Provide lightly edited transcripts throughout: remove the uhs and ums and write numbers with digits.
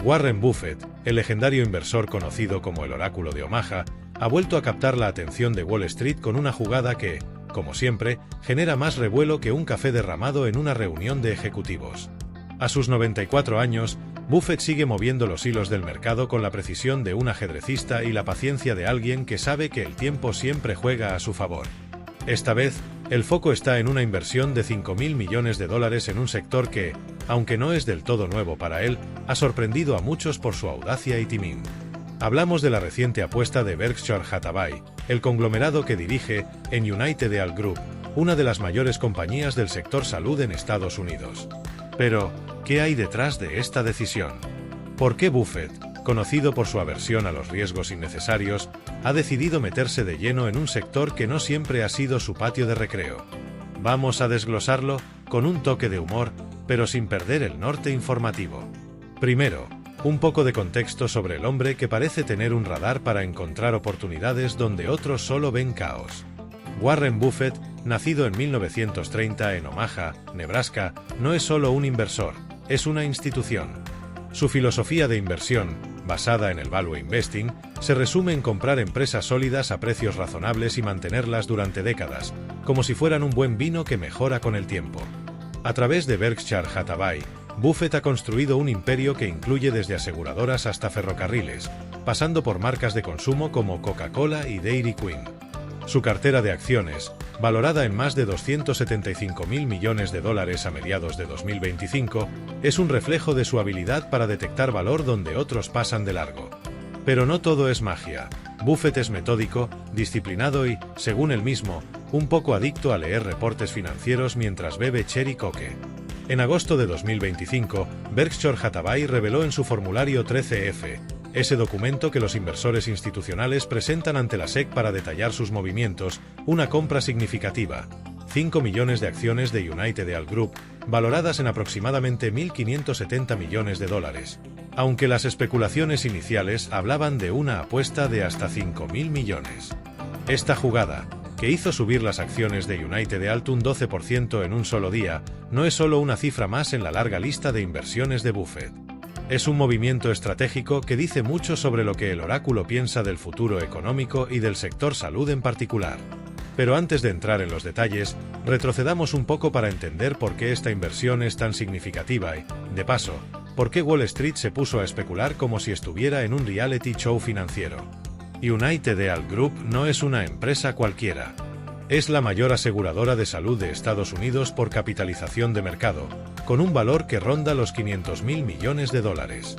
Warren Buffett, el legendario inversor conocido como el Oráculo de Omaha, ha vuelto a captar la atención de Wall Street con una jugada que, como siempre, genera más revuelo que un café derramado en una reunión de ejecutivos. A sus 94 años, Buffett sigue moviendo los hilos del mercado con la precisión de un ajedrecista y la paciencia de alguien que sabe que el tiempo siempre juega a su favor. Esta vez, el foco está en una inversión de $5.000 millones en un sector que, aunque no es del todo nuevo para él, ha sorprendido a muchos por su audacia y timón. Hablamos de la reciente apuesta de Berkshire Hathaway, el conglomerado que dirige en United Health Group, una de las mayores compañías del sector salud en Estados Unidos. Pero, ¿qué hay detrás de esta decisión? ¿Por qué Buffett, conocido por su aversión a los riesgos innecesarios, ha decidido meterse de lleno en un sector que no siempre ha sido su patio de recreo? Vamos a desglosarlo, con un toque de humor, pero sin perder el norte informativo. Primero, un poco de contexto sobre el hombre que parece tener un radar para encontrar oportunidades donde otros solo ven caos. Warren Buffett, nacido en 1930 en Omaha, Nebraska, no es solo un inversor, es una institución. Su filosofía de inversión, basada en el value investing, se resume en comprar empresas sólidas a precios razonables y mantenerlas durante décadas, como si fueran un buen vino que mejora con el tiempo. A través de Berkshire Hathaway, Buffett ha construido un imperio que incluye desde aseguradoras hasta ferrocarriles, pasando por marcas de consumo como Coca-Cola y Dairy Queen. Su cartera de acciones, valorada en más de $275.000 millones a mediados de 2025, es un reflejo de su habilidad para detectar valor donde otros pasan de largo. Pero no todo es magia. Buffett es metódico, disciplinado y, según él mismo, un poco adicto a leer reportes financieros mientras bebe Cherry Coke. En agosto de 2025, Berkshire Hathaway reveló en su formulario 13F, ese documento que los inversores institucionales presentan ante la SEC para detallar sus movimientos, una compra significativa: 5 millones de acciones de United Health Group, valoradas en aproximadamente $1.570 millones. Aunque las especulaciones iniciales hablaban de una apuesta de hasta 5.000 millones. Esta jugada, que hizo subir las acciones de United Health un 12% en un solo día, no es solo una cifra más en la larga lista de inversiones de Buffett. Es un movimiento estratégico que dice mucho sobre lo que el oráculo piensa del futuro económico y del sector salud en particular. Pero antes de entrar en los detalles, retrocedamos un poco para entender por qué esta inversión es tan significativa y, de paso, por qué Wall Street se puso a especular como si estuviera en un reality show financiero. United Health Group no es una empresa cualquiera. Es la mayor aseguradora de salud de Estados Unidos por capitalización de mercado, con un valor que ronda los $500.000 millones.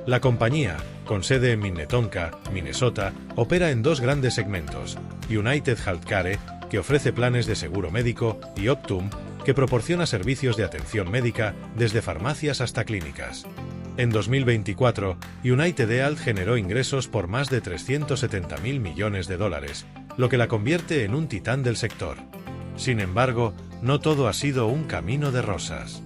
La compañía, con sede en Minnetonka, Minnesota, opera en dos grandes segmentos: United Healthcare, que ofrece planes de seguro médico, y Optum, que proporciona servicios de atención médica, desde farmacias hasta clínicas. En 2024, United Health generó ingresos por más de $370.000 millones, lo que la convierte en un titán del sector. Sin embargo, no todo ha sido un camino de rosas.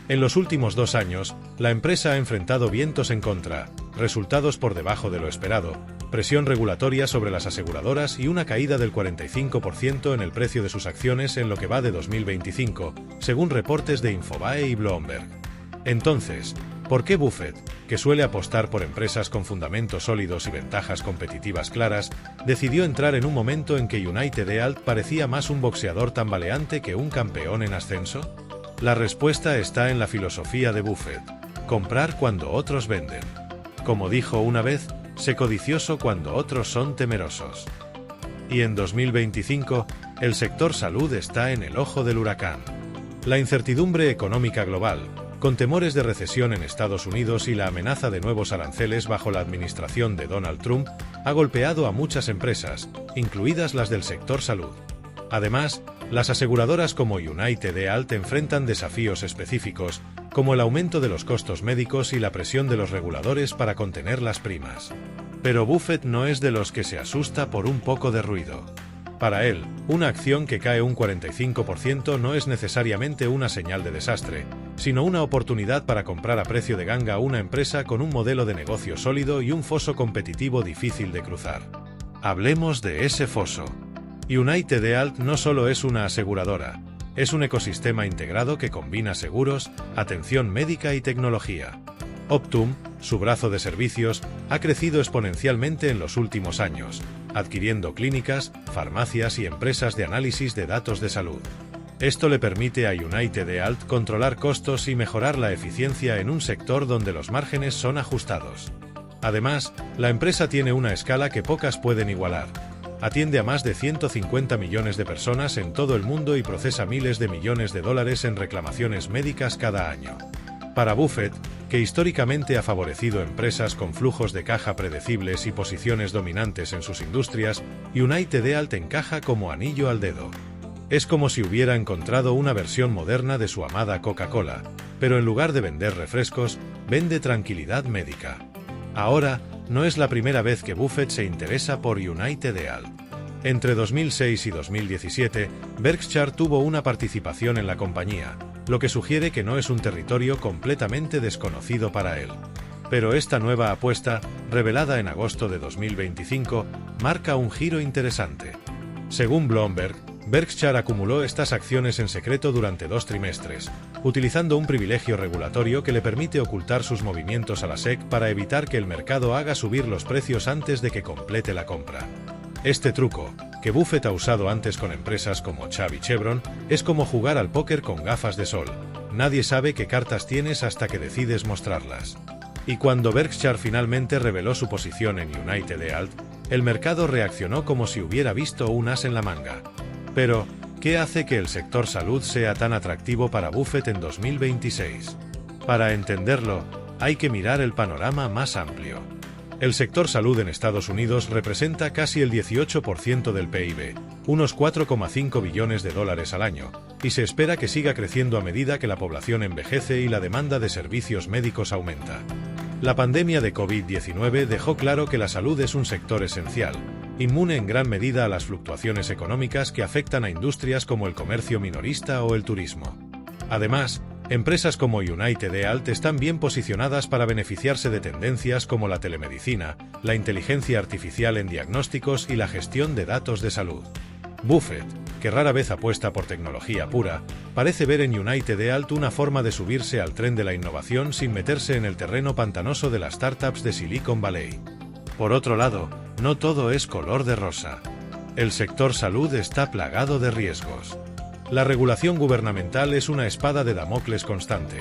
En los últimos 2 años, la empresa ha enfrentado vientos en contra, resultados por debajo de lo esperado, presión regulatoria sobre las aseguradoras y una caída del 45% en el precio de sus acciones en lo que va de 2025, según reportes de Infobae y Bloomberg. Entonces, ¿por qué Buffett, que suele apostar por empresas con fundamentos sólidos y ventajas competitivas claras, decidió entrar en un momento en que United Health parecía más un boxeador tambaleante que un campeón en ascenso? La respuesta está en la filosofía de Buffett: comprar cuando otros venden. Como dijo una vez, sé codicioso cuando otros son temerosos. Y en 2025, el sector salud está en el ojo del huracán. La incertidumbre económica global, con temores de recesión en Estados Unidos y la amenaza de nuevos aranceles bajo la administración de Donald Trump, ha golpeado a muchas empresas, incluidas las del sector salud. Además, las aseguradoras como United Health enfrentan desafíos específicos, como el aumento de los costos médicos y la presión de los reguladores para contener las primas. Pero Buffett no es de los que se asusta por un poco de ruido. Para él, una acción que cae un 45% no es necesariamente una señal de desastre, sino una oportunidad para comprar a precio de ganga una empresa con un modelo de negocio sólido y un foso competitivo difícil de cruzar. Hablemos de ese foso. United Health no solo es una aseguradora, es un ecosistema integrado que combina seguros, atención médica y tecnología. Optum, Su brazo de servicios ha crecido exponencialmente en los últimos años, adquiriendo clínicas, farmacias y empresas de análisis de datos de salud. Esto le permite a UnitedHealth controlar costos y mejorar la eficiencia en un sector donde los márgenes son ajustados. Además, la empresa tiene una escala que pocas pueden igualar. Atiende a más de 150 millones de personas en todo el mundo y procesa miles de millones de dólares en reclamaciones médicas cada año. Para Buffett, que históricamente ha favorecido empresas con flujos de caja predecibles y posiciones dominantes en sus industrias, UnitedHealth encaja como anillo al dedo. Es como si hubiera encontrado una versión moderna de su amada Coca-Cola, pero en lugar de vender refrescos, vende tranquilidad médica. Ahora, no es la primera vez que Buffett se interesa por UnitedHealth. Entre 2006 y 2017, Berkshire tuvo una participación en la compañía, lo que sugiere que no es un territorio completamente desconocido para él. Pero esta nueva apuesta, revelada en agosto de 2025, marca un giro interesante. Según Bloomberg, Berkshire acumuló estas acciones en secreto durante 2 trimestres, utilizando un privilegio regulatorio que le permite ocultar sus movimientos a la SEC para evitar que el mercado haga subir los precios antes de que complete la compra. Este truco, que Buffett ha usado antes con empresas como Chubb y Chevron, es como jugar al póker con gafas de sol. Nadie sabe qué cartas tienes hasta que decides mostrarlas. Y cuando Berkshire finalmente reveló su posición en UnitedHealth, el mercado reaccionó como si hubiera visto un as en la manga. Pero, ¿qué hace que el sector salud sea tan atractivo para Buffett en 2026? Para entenderlo, hay que mirar el panorama más amplio. El sector salud en Estados Unidos representa casi el 18% del PIB, unos 4,5 billones de dólares al año, y se espera que siga creciendo a medida que la población envejece y la demanda de servicios médicos aumenta. La pandemia de COVID-19 dejó claro que la salud es un sector esencial, inmune en gran medida a las fluctuaciones económicas que afectan a industrias como el comercio minorista o el turismo. Además, empresas como UnitedHealth están bien posicionadas para beneficiarse de tendencias como la telemedicina, la inteligencia artificial en diagnósticos y la gestión de datos de salud. Buffett, que rara vez apuesta por tecnología pura, parece ver en UnitedHealth una forma de subirse al tren de la innovación sin meterse en el terreno pantanoso de las startups de Silicon Valley. Por otro lado, no todo es color de rosa. El sector salud está plagado de riesgos. La regulación gubernamental es una espada de Damocles constante.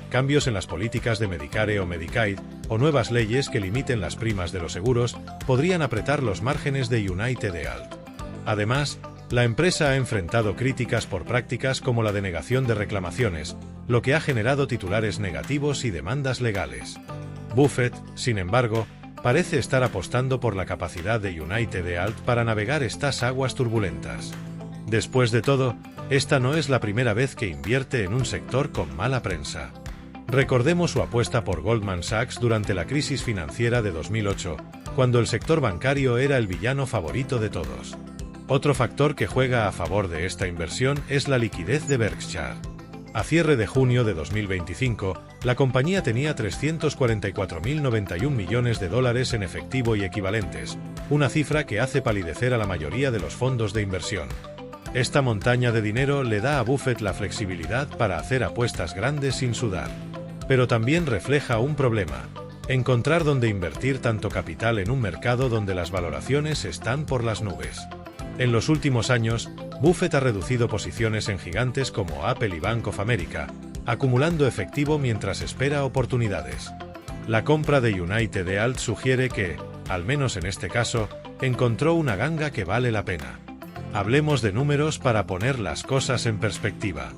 Cambios en las políticas de Medicare o Medicaid, o nuevas leyes que limiten las primas de los seguros, podrían apretar los márgenes de UnitedHealth. Además, la empresa ha enfrentado críticas por prácticas como la denegación de reclamaciones, lo que ha generado titulares negativos y demandas legales. Buffett, sin embargo, parece estar apostando por la capacidad de UnitedHealth para navegar estas aguas turbulentas. Después de todo, esta no es la primera vez que invierte en un sector con mala prensa. Recordemos su apuesta por Goldman Sachs durante la crisis financiera de 2008, cuando el sector bancario era el villano favorito de todos. Otro factor que juega a favor de esta inversión es la liquidez de Berkshire. A cierre de junio de 2025, la compañía tenía 344.091 millones de dólares en efectivo y equivalentes, una cifra que hace palidecer a la mayoría de los fondos de inversión. Esta montaña de dinero le da a Buffett la flexibilidad para hacer apuestas grandes sin sudar. Pero también refleja un problema: encontrar dónde invertir tanto capital en un mercado donde las valoraciones están por las nubes. En los últimos años, Buffett ha reducido posiciones en gigantes como Apple y Bank of America, acumulando efectivo mientras espera oportunidades. La compra de UnitedHealth sugiere que, al menos en este caso, encontró una ganga que vale la pena. Hablemos de números para poner las cosas en perspectiva.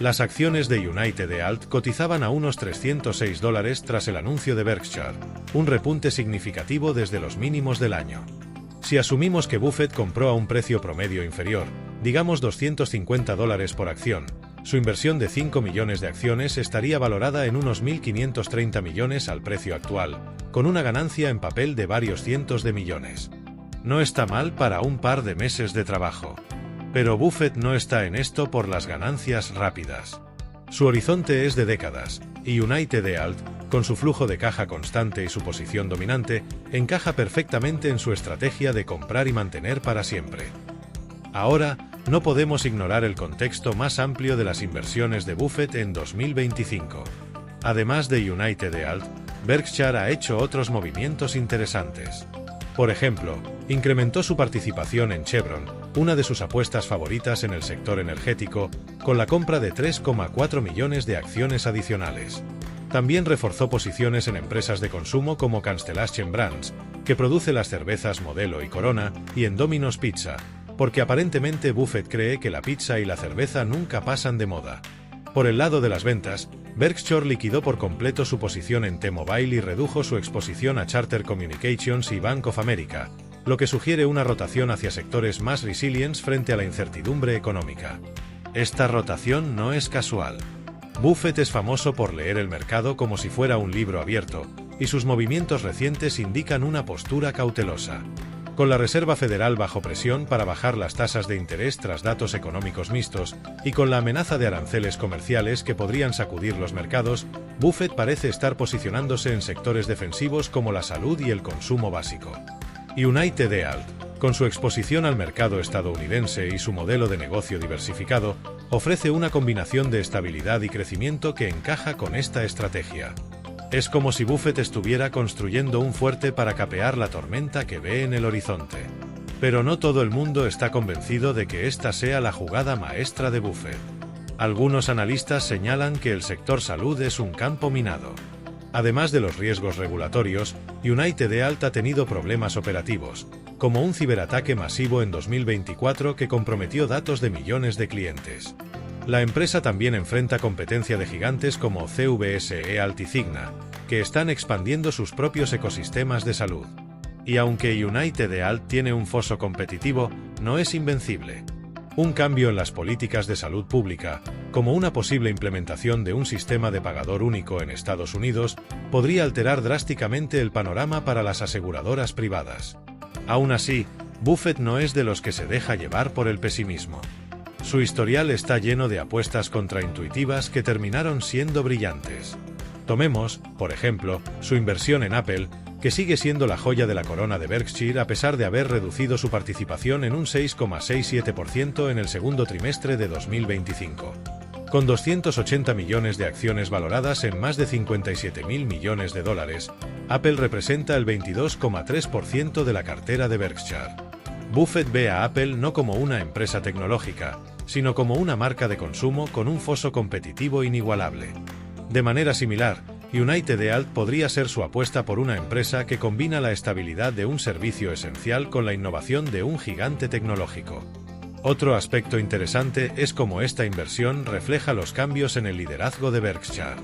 Las acciones de UnitedHealth cotizaban a unos $306 tras el anuncio de Berkshire, un repunte significativo desde los mínimos del año. Si asumimos que Buffett compró a un precio promedio inferior, digamos $250 por acción, su inversión de 5 millones de acciones estaría valorada en unos 1.530 millones al precio actual, con una ganancia en papel de varios cientos de millones. No está mal para un par de meses de trabajo. Pero Buffett no está en esto por las ganancias rápidas. Su horizonte es de décadas, y UnitedHealth, con su flujo de caja constante y su posición dominante, encaja perfectamente en su estrategia de comprar y mantener para siempre. Ahora, no podemos ignorar el contexto más amplio de las inversiones de Buffett en 2025. Además de UnitedHealth, Berkshire ha hecho otros movimientos interesantes. Por ejemplo, incrementó su participación en Chevron, una de sus apuestas favoritas en el sector energético, con la compra de 3,4 millones de acciones adicionales. También reforzó posiciones en empresas de consumo como Constellation Brands, que produce las cervezas Modelo y Corona, y en Domino's Pizza, porque aparentemente Buffett cree que la pizza y la cerveza nunca pasan de moda. Por el lado de las ventas, Berkshire liquidó por completo su posición en T-Mobile y redujo su exposición a Charter Communications y Bank of America, lo que sugiere una rotación hacia sectores más resilientes frente a la incertidumbre económica. Esta rotación no es casual. Buffett es famoso por leer el mercado como si fuera un libro abierto, y sus movimientos recientes indican una postura cautelosa. Con la Reserva Federal bajo presión para bajar las tasas de interés tras datos económicos mixtos, y con la amenaza de aranceles comerciales que podrían sacudir los mercados, Buffett parece estar posicionándose en sectores defensivos como la salud y el consumo básico. United Health, con su exposición al mercado estadounidense y su modelo de negocio diversificado, ofrece una combinación de estabilidad y crecimiento que encaja con esta estrategia. Es como si Buffett estuviera construyendo un fuerte para capear la tormenta que ve en el horizonte. Pero no todo el mundo está convencido de que esta sea la jugada maestra de Buffett. Algunos analistas señalan que el sector salud es un campo minado. Además de los riesgos regulatorios, United Health ha tenido problemas operativos, como un ciberataque masivo en 2024 que comprometió datos de millones de clientes. La empresa también enfrenta competencia de gigantes como CVS Health y Cigna, que están expandiendo sus propios ecosistemas de salud. Y aunque United Health tiene un foso competitivo, no es invencible. Un cambio en las políticas de salud pública, como una posible implementación de un sistema de pagador único en Estados Unidos, podría alterar drásticamente el panorama para las aseguradoras privadas. Aún así, Buffett no es de los que se deja llevar por el pesimismo. Su historial está lleno de apuestas contraintuitivas que terminaron siendo brillantes. Tomemos, por ejemplo, su inversión en Apple, que sigue siendo la joya de la corona de Berkshire a pesar de haber reducido su participación en un 6,67% en el segundo trimestre de 2025. Con 280 millones de acciones valoradas en más de 57.000 millones de dólares, Apple representa el 22,3% de la cartera de Berkshire. Buffett ve a Apple no como una empresa tecnológica, sino como una marca de consumo con un foso competitivo inigualable. De manera similar, United Health podría ser su apuesta por una empresa que combina la estabilidad de un servicio esencial con la innovación de un gigante tecnológico. Otro aspecto interesante es cómo esta inversión refleja los cambios en el liderazgo de Berkshire.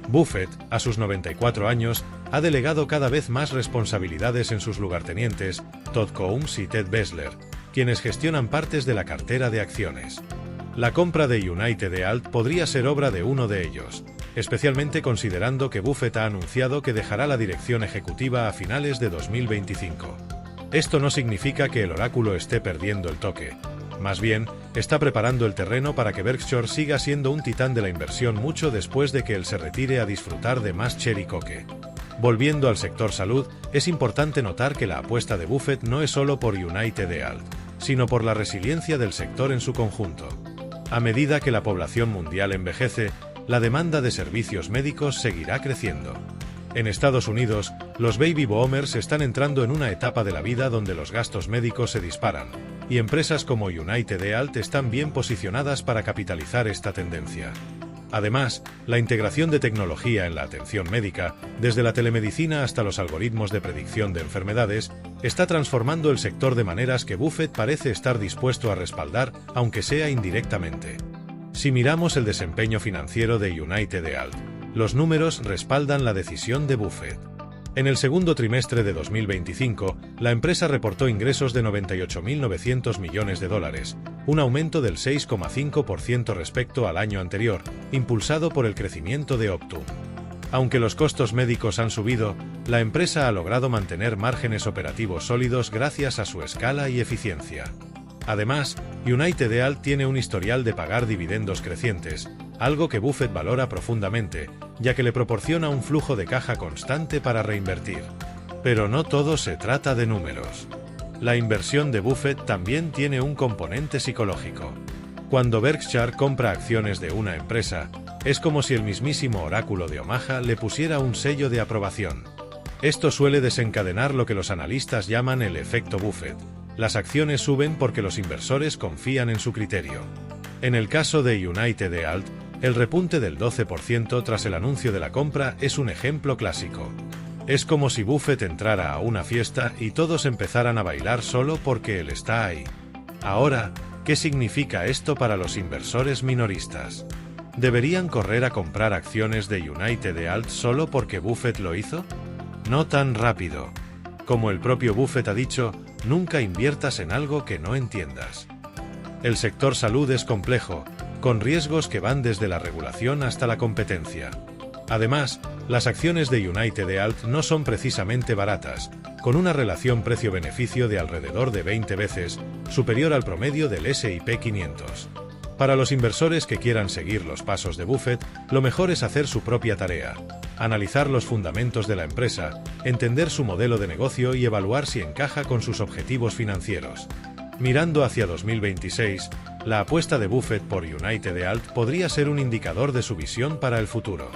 Buffett, a sus 94 años, ha delegado cada vez más responsabilidades en sus lugartenientes, Todd Combs y Ted Bessler, quienes gestionan partes de la cartera de acciones. La compra de United Health podría ser obra de uno de ellos, especialmente considerando que Buffett ha anunciado que dejará la dirección ejecutiva a finales de 2025. Esto no significa que el oráculo esté perdiendo el toque. Más bien, está preparando el terreno para que Berkshire siga siendo un titán de la inversión mucho después de que él se retire a disfrutar de más cherry coke. Volviendo al sector salud, es importante notar que la apuesta de Buffett no es solo por United Health, sino por la resiliencia del sector en su conjunto. A medida que la población mundial envejece, la demanda de servicios médicos seguirá creciendo. En Estados Unidos, los baby boomers están entrando en una etapa de la vida donde los gastos médicos se disparan, y empresas como United Health están bien posicionadas para capitalizar esta tendencia. Además, la integración de tecnología en la atención médica, desde la telemedicina hasta los algoritmos de predicción de enfermedades, está transformando el sector de maneras que Buffett parece estar dispuesto a respaldar, aunque sea indirectamente. Si miramos el desempeño financiero de United Health, los números respaldan la decisión de Buffett. En el segundo trimestre de 2025, la empresa reportó ingresos de 98.900 millones de dólares, un aumento del 6,5% respecto al año anterior, impulsado por el crecimiento de Optum. Aunque los costos médicos han subido, la empresa ha logrado mantener márgenes operativos sólidos gracias a su escala y eficiencia. Además, United Health tiene un historial de pagar dividendos crecientes, algo que Buffett valora profundamente, ya que le proporciona un flujo de caja constante para reinvertir. Pero no todo se trata de números. La inversión de Buffett también tiene un componente psicológico. Cuando Berkshire compra acciones de una empresa, Es como si el mismísimo oráculo de Omaha le pusiera un sello de aprobación. Esto suele desencadenar lo que los analistas llaman el efecto Buffett. Las acciones suben porque los inversores confían en su criterio. En el caso de United Health, el repunte del 12% tras el anuncio de la compra es un ejemplo clásico. Es como si Buffett entrara a una fiesta y todos empezaran a bailar solo porque él está ahí. Ahora, ¿qué significa esto para los inversores minoristas? ¿Deberían correr a comprar acciones de United Health solo porque Buffett lo hizo? No tan rápido. Como el propio Buffett ha dicho, nunca inviertas en algo que no entiendas. El sector salud es complejo, con riesgos que van desde la regulación hasta la competencia. Además, las acciones de United Health no son precisamente baratas, con una relación precio-beneficio de alrededor de 20 veces, superior al promedio del S&P 500. Para los inversores que quieran seguir los pasos de Buffett, lo mejor es hacer su propia tarea, analizar los fundamentos de la empresa, entender su modelo de negocio y evaluar si encaja con sus objetivos financieros. Mirando hacia 2026, la apuesta de Buffett por United Health podría ser un indicador de su visión para el futuro.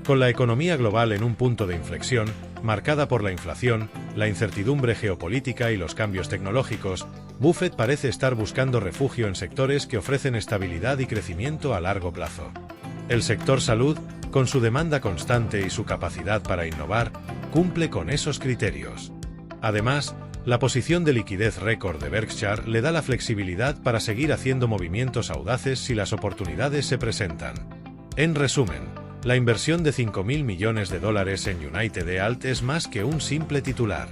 Con la economía global en un punto de inflexión, marcada por la inflación, la incertidumbre geopolítica y los cambios tecnológicos, Buffett parece estar buscando refugio en sectores que ofrecen estabilidad y crecimiento a largo plazo. El sector salud, con su demanda constante y su capacidad para innovar, cumple con esos criterios. Además, la posición de liquidez récord de Berkshire le da la flexibilidad para seguir haciendo movimientos audaces si las oportunidades se presentan. En resumen, la inversión de $5.000 millones en United Health es más que un simple titular.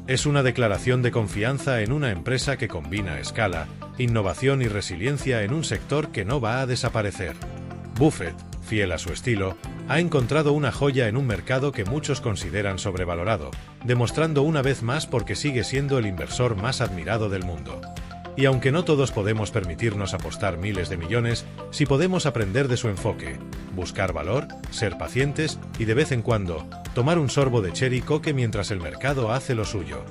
Es una declaración de confianza en una empresa que combina escala, innovación y resiliencia en un sector que no va a desaparecer. Buffett, fiel a su estilo, ha encontrado una joya en un mercado que muchos consideran sobrevalorado, demostrando una vez más por qué sigue siendo el inversor más admirado del mundo. Y aunque no todos podemos permitirnos apostar miles de millones, sí podemos aprender de su enfoque, buscar valor, ser pacientes y de vez en cuando, tomar un sorbo de cherry coke mientras el mercado hace lo suyo.